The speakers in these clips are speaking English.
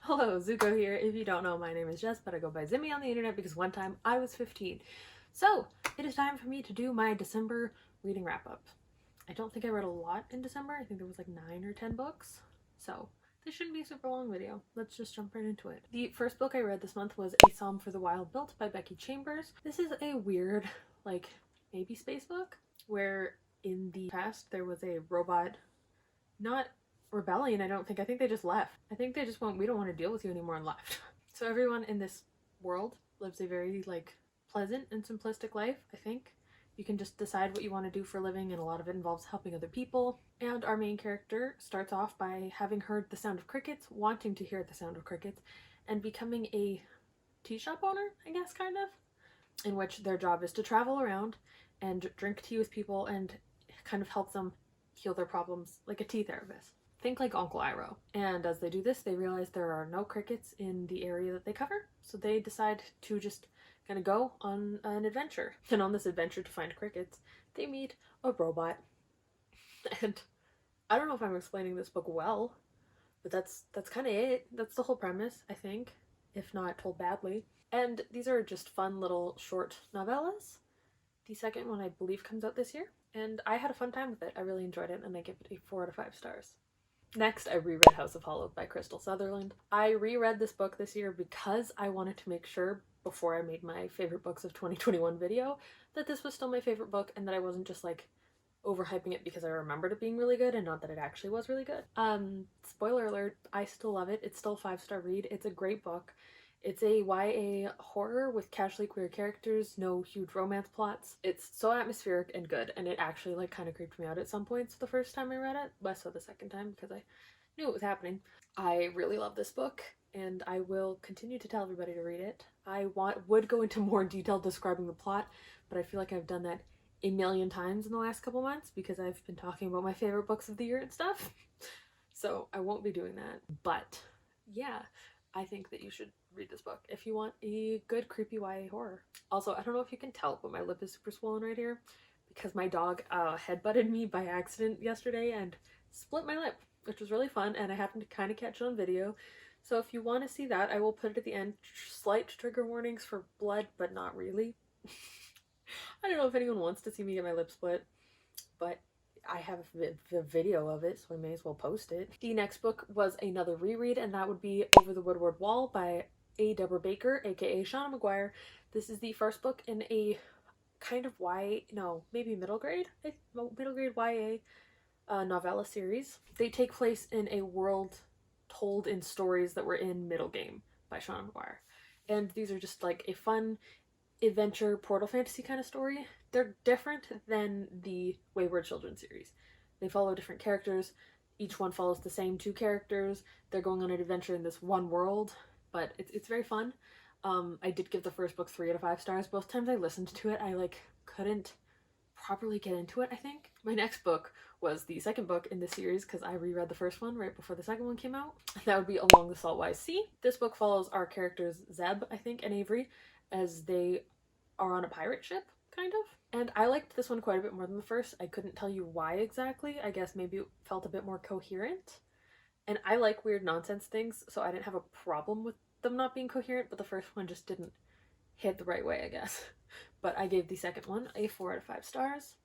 Hello, Zuko here. If you don't know, my name is Jess, but I go by Zimmy on the internet because one time I was 15. So, it is time for me to do my December reading wrap-up. I don't think I read a lot in December. I think there was like 9 or 10 books. So, this shouldn't be a super long video. Let's just jump right into it. The first book I read this month was A Psalm for the Wild Built by Becky Chambers. This is a weird, like, maybe space book, where in the past there was a robot, not rebellion, I don't think. I think they just left. I think they just went, we don't want to deal with you anymore, and left. So everyone in this world lives a very, like, pleasant and simplistic life, I think. You can just decide what you want to do for a living, and a lot of it involves helping other people. And our main character starts off by having heard the sound of crickets, wanting to hear the sound of crickets, and becoming a tea shop owner, I guess, kind of, in which their job is to travel around and drink tea with people and kind of help them heal their problems, like a tea therapist. Think like Uncle Iroh. And as they do this, they realize there are no crickets in the area that they cover, so they decide to just kind of go on an adventure. And on this adventure to find crickets, they meet a robot. And I don't know if I'm explaining this book well, but that's kind of it. That's the whole premise, I think, if not told badly. And these are just fun little short novellas. The second one, I believe, comes out this year, and I had a fun time with it. I really enjoyed it, and I give it a 4 out of 5 stars. Next, I reread House of Hollow by Crystal Sutherland. I reread this book this year because I wanted to make sure, before I made my favorite books of 2021 video, that this was still my favorite book and that I wasn't just like overhyping it because I remembered it being really good and not that it actually was really good. Spoiler alert, I still love it. It's still a 5-star read. It's a great book. It's a YA horror with casually queer characters, no huge romance plots. It's so atmospheric and good, and it actually like kind of creeped me out at some points the first time I read it, less so the second time because I knew it was happening. I really love this book, and I will continue to tell everybody to read it. I would go into more detail describing the plot, but I feel like I've done that a million times in the last couple months because I've been talking about my favorite books of the year and stuff. So I won't be doing that. But yeah, I think that you should read this book if you want a good creepy YA horror. Also, I don't know if you can tell, but my lip is super swollen right here because my dog headbutted me by accident yesterday and split my lip, which was really fun, and I happened to kind of catch it on video. So if you want to see that, I will put it at the end. Slight trigger warnings for blood, but not really. I don't know if anyone wants to see me get my lip split, but I have the video of it, so I may as well post it. The next book was another reread, and that would be Over the Woodward Wall by A. Deborah Baker, aka Shauna McGuire. This is the first book in a kind of maybe middle grade YA novella series. They take place in a world told in stories that were in Middle Game by Shauna McGuire. And these are just like a fun adventure portal fantasy kind of story. They're different than the Wayward Children series. They follow different characters. Each one follows the same 2 characters. They're going on an adventure in this one world, but it's very fun. I did give the first book 3 out of 5 stars. Both times I listened to it, I couldn't properly get into it, I think. My next book was the second book in the series because I reread the first one right before the second one came out. That would be Along the Saltwise Sea. This book follows our characters Zeb, I think, and Avery as they are on a pirate ship, kind of. And I liked this one quite a bit more than the first. I couldn't tell you why exactly. I guess maybe it felt a bit more coherent. And I like weird nonsense things, so I didn't have a problem with them not being coherent, but the first one just didn't hit the right way, I guess. But I gave the second one a 4 out of 5 stars.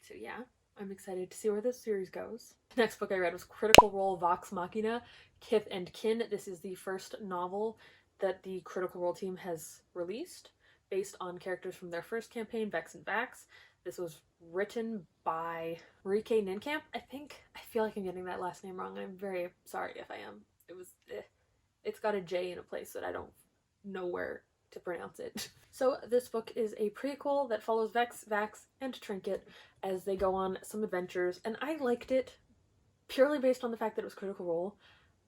So yeah, I'm excited to see where this series goes. The next book I read was Critical Role Vox Machina, Kith and Kin. This is the first novel that the Critical Role team has released, based on characters from their first campaign, Vex and Vax. This was written by Marike Ninkamp, I think. I feel like I'm getting that last name wrong, and I'm very sorry if I am. It's got a J in a place that I don't know where to pronounce it. So this book is a prequel that follows Vex, Vax, and Trinket as they go on some adventures, and I liked it purely based on the fact that it was Critical Role,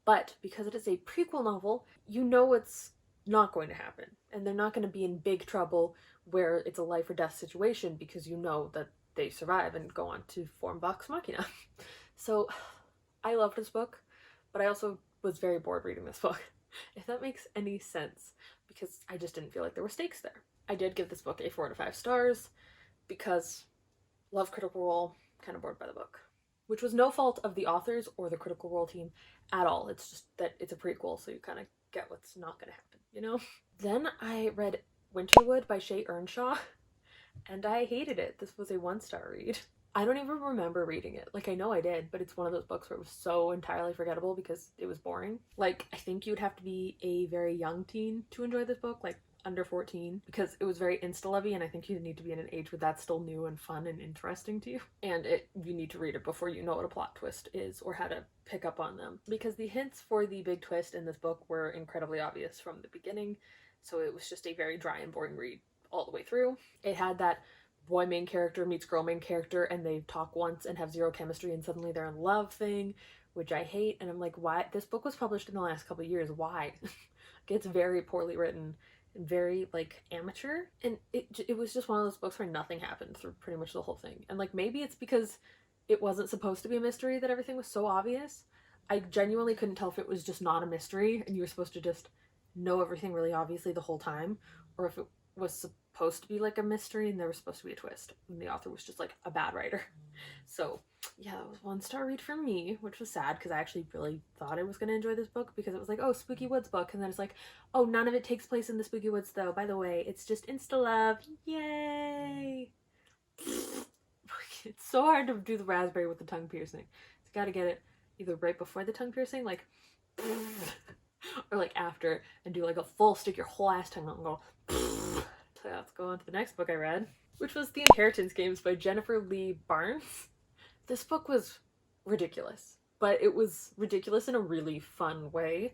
but because it is a prequel novel, you know it's not going to happen, and they're not going to be in big trouble where it's a life or death situation because you know that they survive and go on to form Vox Machina. So I loved this book, but I also was very bored reading this book, if that makes any sense, because I just didn't feel like there were stakes there. I did give this book a 4 out of 5 stars because love Critical Role, kind of bored by the book. which was no fault of the authors or the Critical Role team at all. It's just that it's a prequel, so you kind of get what's not going to happen, you know? Then I read Winterwood by Shay Earnshaw, and I hated it. This was a 1-star read. I don't even remember reading it. Like, I know I did, but it's one of those books where it was so entirely forgettable because it was boring. Like, I think you'd have to be a very young teen to enjoy this book, like under 14, because it was very insta-lovey, and I think you need to be in an age where that's still new and fun and interesting to you. And you need to read it before you know what a plot twist is or how to pick up on them. Because the hints for the big twist in this book were incredibly obvious from the beginning, so it was just a very dry and boring read all the way through. It had that boy main character meets girl main character and they talk once and have zero chemistry and suddenly they're in love thing, which I hate. And I'm like, why? This book was published in the last couple of years. Why? It's very poorly written and very like amateur. And it was just one of those books where nothing happened through pretty much the whole thing. And like, maybe it's because it wasn't supposed to be a mystery that everything was so obvious. I genuinely couldn't tell if it was just not a mystery and you were supposed to just know everything really obviously the whole time, or if it was supposed to be like a mystery and there was supposed to be a twist and the author was just like a bad writer. So yeah, that was 1-star read for me, which was sad because I actually really thought I was going to enjoy this book because it was like, oh, Spooky Woods book, and then it's like, oh, none of it takes place in the Spooky Woods though, by the way, it's just insta-love, yay. It's so hard to do the raspberry with the tongue piercing. It's got to get it either right before the tongue piercing, like or like after, and do like a full stick your whole ass tongue out and go. So let's go on to the next book I read, which was The Inheritance Games by Jennifer Lee Barnes. This book was ridiculous, but it was ridiculous in a really fun way.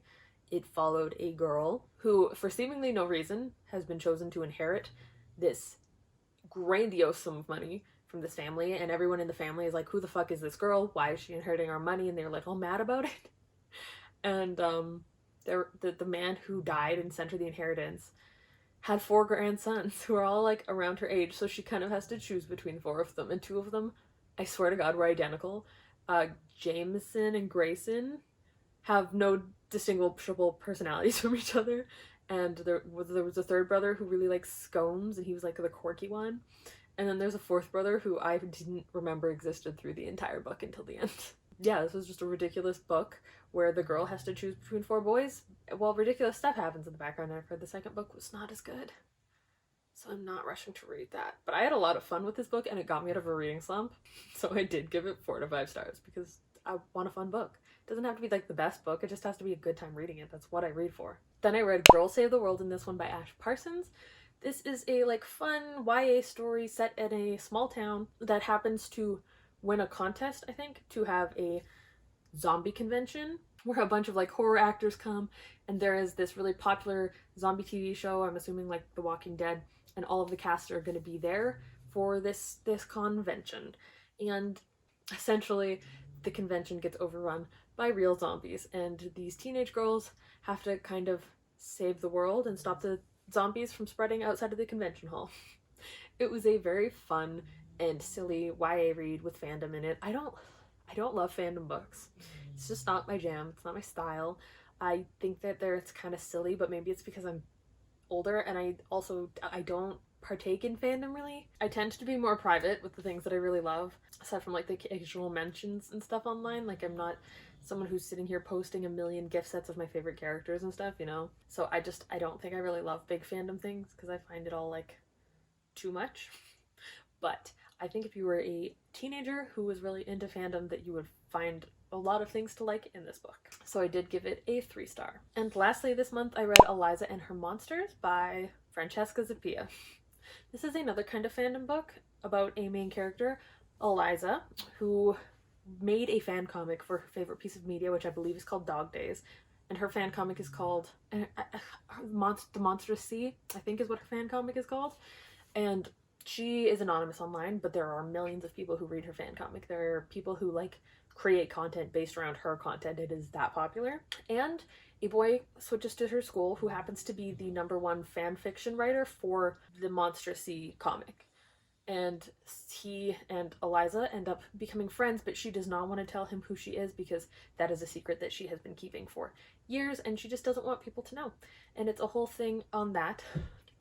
It followed a girl who, for seemingly no reason, has been chosen to inherit this grandiose sum of money from this family, and everyone in the family is like, who the fuck is this girl? Why is she inheriting our money? And they're like all mad about it. And the man who died and sent her the inheritance had 4 grandsons who are all like around her age, so she kind of has to choose between 4 of them, and 2 of them, I swear to God, were identical. Jameson and Grayson have no distinguishable personalities from each other, and there was a 3rd brother who really likes scones, and he was like the quirky one, and then there's a 4th brother who I didn't remember existed through the entire book until the end. Yeah, this was just a ridiculous book where the girl has to choose between 4 boys while ridiculous stuff happens in the background. And I've heard the second book was not as good, so I'm not rushing to read that. But I had a lot of fun with this book and it got me out of a reading slump, so I did give it 4 to 5 stars because I want a fun book. It doesn't have to be like the best book, it just has to be a good time reading it. That's what I read for. Then I read Girl Save the World in this one by Ash Parsons. This is a like fun YA story set in a small town that happens to win a contest, I think, to have a zombie convention where a bunch of like horror actors come, and there is this really popular zombie TV show, I'm assuming like The Walking Dead, and all of the cast are going to be there for this convention. And essentially the convention gets overrun by real zombies, and these teenage girls have to kind of save the world and stop the zombies from spreading outside of the convention hall. It was a very fun and silly YA read with fandom in it. I don't love fandom books. It's just not my jam. It's not my style. I think that it's kind of silly, but maybe it's because I'm older and I don't partake in fandom really. I tend to be more private with the things that I really love, aside from like the occasional mentions and stuff online. Like, I'm not someone who's sitting here posting a million gift sets of my favorite characters and stuff, you know? So I don't think I really love big fandom things because I find it all like too much. But I think if you were a teenager who was really into fandom, that you would find a lot of things to like in this book. So I did give it a 3-star. And lastly, this month I read Eliza and Her Monsters by Francesca Zappia. This is another kind of fandom book about a main character, Eliza, who made a fan comic for her favorite piece of media, which I believe is called Dog Days. And her fan comic is called The Monstrous Sea, I think is what her fan comic is called. And she is anonymous online, but there are millions of people who read her fan comic. There are people who like create content based around her content. It is that popular. And a boy switches to her school who happens to be the #1 fan fiction writer for the Monstrous Sea comic. And he and Eliza end up becoming friends, but she does not want to tell him who she is because that is a secret that she has been keeping for years, and she just doesn't want people to know. And it's a whole thing on that,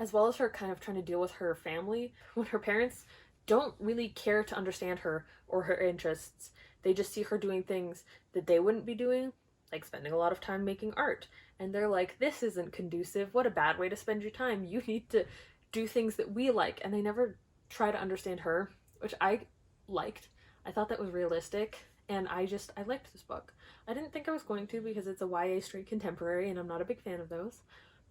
as well as her kind of trying to deal with her family when her parents don't really care to understand her or her interests, They just see her doing things that they wouldn't be doing, like spending a lot of time making art. And they're like, this isn't conducive. What a bad way to spend your time. You need to do things that we like. And they never try to understand her, which I liked. I thought that was realistic. And I liked this book. I didn't think I was going to because it's a YA straight contemporary and I'm not a big fan of those.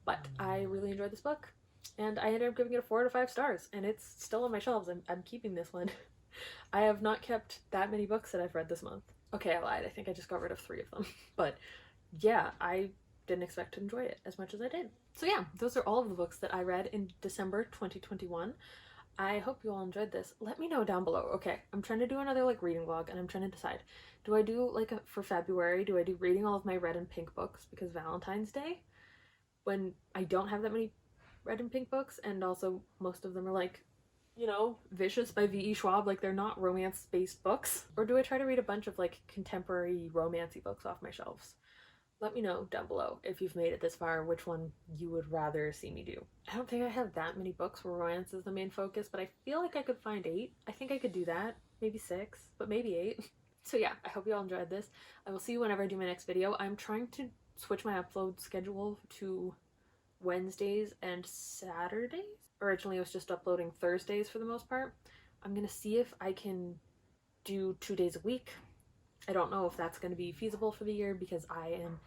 But I really enjoyed this book. And I ended up giving it a 4 out of 5 stars. And it's still on my shelves. I'm keeping this one. I have not kept that many books that I've read this month. Okay, I lied. I think I just got rid of 3 of them. But yeah, I didn't expect to enjoy it as much as I did. So yeah, those are all of the books that I read in December 2021. I hope you all enjoyed this. Let me know down below. Okay, I'm trying to do another like reading vlog and I'm trying to decide. Do I do like for February, do I do reading all of my red and pink books because Valentine's Day, when I don't have that many red and pink books, and also most of them are like, you know, Vicious by V.E. Schwab, like they're not romance-based books? Or do I try to read a bunch of like contemporary romancy books off my shelves? Let me know down below if you've made it this far, which one you would rather see me do. I don't think I have that many books where romance is the main focus, but I feel like I could find 8. I think I could do that. Maybe 6, but maybe 8. So yeah, I hope you all enjoyed this. I will see you whenever I do my next video. I'm trying to switch my upload schedule to Wednesdays and Saturdays. Originally it was just uploading Thursdays for the most part. I'm gonna see if I can do 2 days a week. I don't know if that's going to be feasible for the year because I am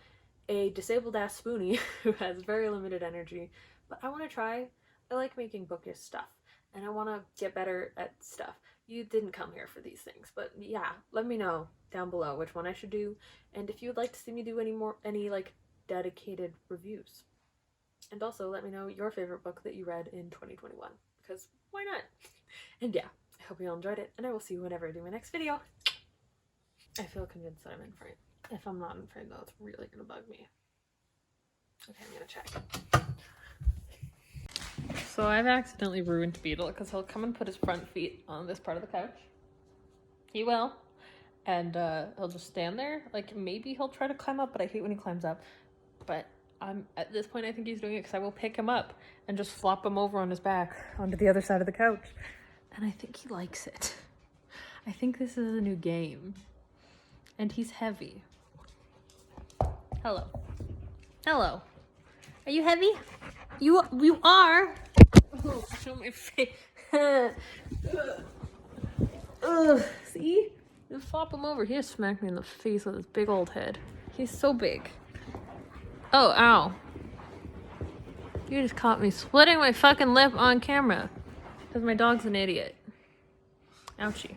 a disabled ass spoonie who has very limited energy, but I want to try. I like making bookish stuff and I want to get better at stuff. You didn't come here for these things, but yeah, let me know down below which one I should do and if you would like to see me do any like dedicated reviews. And also let me know your favorite book that you read in 2021 because why not? And yeah, I hope you all enjoyed it and I will see you whenever I do my next video. I feel convinced that I'm in frame. If I'm not in frame though, it's really gonna bug me. Okay, I'm gonna check. So I've accidentally ruined Beetle because he'll come and put his front feet on this part of the couch. He will. And he'll just stand there. Like maybe he'll try to climb up, but I hate when he climbs up. But at this point I think he's doing it because I will pick him up and just flop him over on his back onto the other side of the couch. And I think he likes it. I think this is a new game. And he's heavy. Hello. Hello. Are you heavy? You are. Oh, show my face. Ugh, see? Just flop him over. He just smacked me in the face with his big old head. He's so big. Oh, ow. You just caught me splitting my fucking lip on camera. Because my dog's an idiot. Ouchie.